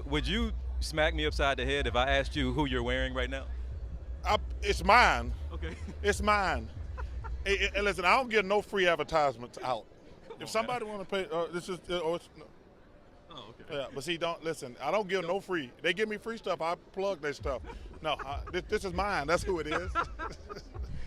Would you smack me upside the head if I asked you who you're wearing right now? It's mine. Okay. It's mine. And listen, I don't get no free advertisements out. If on, somebody want to pay, this is, no. Oh, okay. Yeah, but see, don't listen. I don't give no free. They give me free stuff. I plug their stuff. No, this is mine. That's who it is.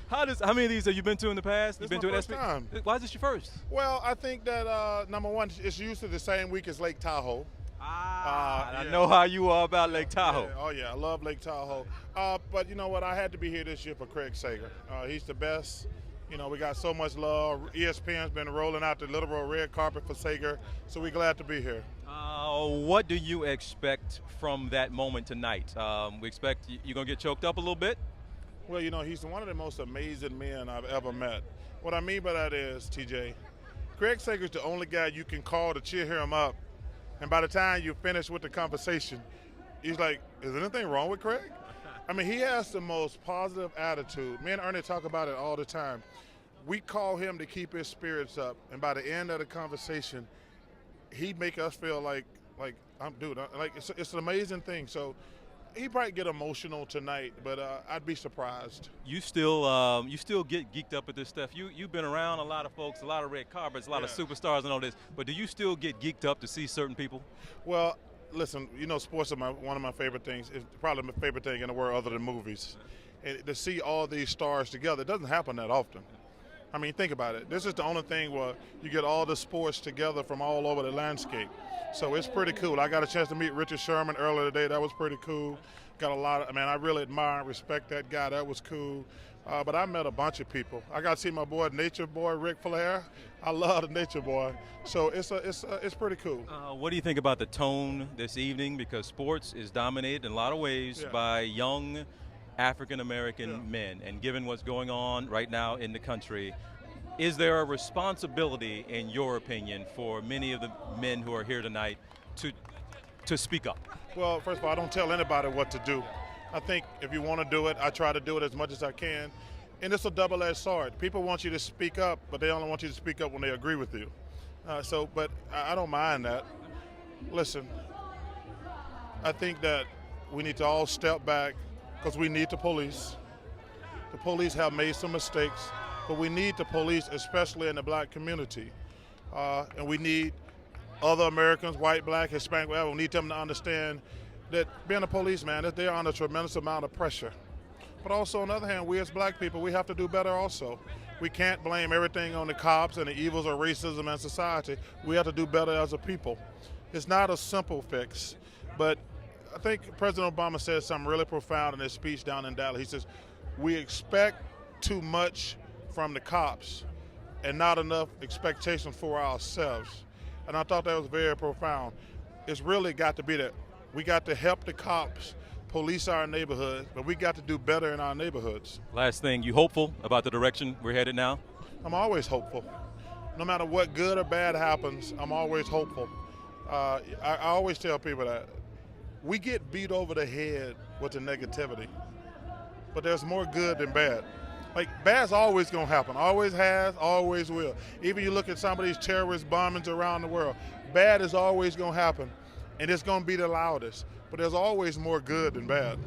How many of these have you been to in the past? This You've is been my to first Espy? time. Why is this your first? Well, I think that number one, it's usually the same week as Lake Tahoe. I Yeah. know how you are about Lake Tahoe. Yeah, oh yeah, I love Lake Tahoe. But you know what? I had to be here this year for Craig Sager. He's the best. You know, we got so much love. ESPN's been rolling out the literal red carpet for Sager, so we're glad to be here. What do you expect from that moment tonight? We expect you're going to get choked up a little bit? Well, you know, he's one of the most amazing men I've ever met. What I mean by that is, TJ, Craig Sager's the only guy you can call to cheer him up, and by the time you finish with the conversation, he's like, is anything wrong with Craig? I mean, he has the most positive attitude. Me and Ernie talk about it all the time. We call him to keep his spirits up, and by the end of the conversation, he make us feel like it's an amazing thing. So he probably get emotional tonight, but I'd be surprised. You still get geeked up at this stuff. You've been around a lot of folks, a lot of red carpets, a lot of superstars and all this. But do you still get geeked up to see certain people? Well, listen, you know, sports are one of my favorite things. It's probably my favorite thing in the world other than movies. And to see all these stars together, it doesn't happen that often. I mean, think about it. This is the only thing where you get all the sports together from all over the landscape. So it's pretty cool. I got a chance to meet Richard Sherman earlier today. That was pretty cool. Got a lot of, I really admire and respect that guy. That was cool. But I met a bunch of people. I got to see my boy, Nature Boy, Ric Flair. I love the Nature Boy. So it's pretty cool. What do you think about the tone this evening? Because sports is dominated in a lot of ways by young African-American men. And given what's going on right now in the country, is there a responsibility, in your opinion, for many of the men who are here tonight to speak up? Well, first of all, I don't tell anybody what to do. I think if you want to do it, I try to do it as much as I can. And it's a double-edged sword. People want you to speak up, but they only want you to speak up when they agree with you. But I don't mind that. Listen, I think that we need to all step back because we need the police. The police have made some mistakes, but we need the police, especially in the black community. And we need other Americans, white, black, Hispanic, whatever, we need them to understand that being a policeman, that they're under a tremendous amount of pressure. But also, on the other hand, we as black people, we have to do better also. We can't blame everything on the cops and the evils of racism in society. We have to do better as a people. It's not a simple fix, but I think President Obama said something really profound in his speech down in Dallas. He says, we expect too much from the cops and not enough expectations for ourselves. And I thought that was very profound. It's really got to be that we got to help the cops police our neighborhoods, but we got to do better in our neighborhoods. Last thing, you hopeful about the direction we're headed now? I'm always hopeful. No matter what good or bad happens, I'm always hopeful. I always tell people that we get beat over the head with the negativity, but there's more good than bad. Like, bad's always going to happen. Always has, always will. Even you look at some of these terrorist bombings around the world, bad is always going to happen, and it's going to be the loudest. But there's always more good than bad.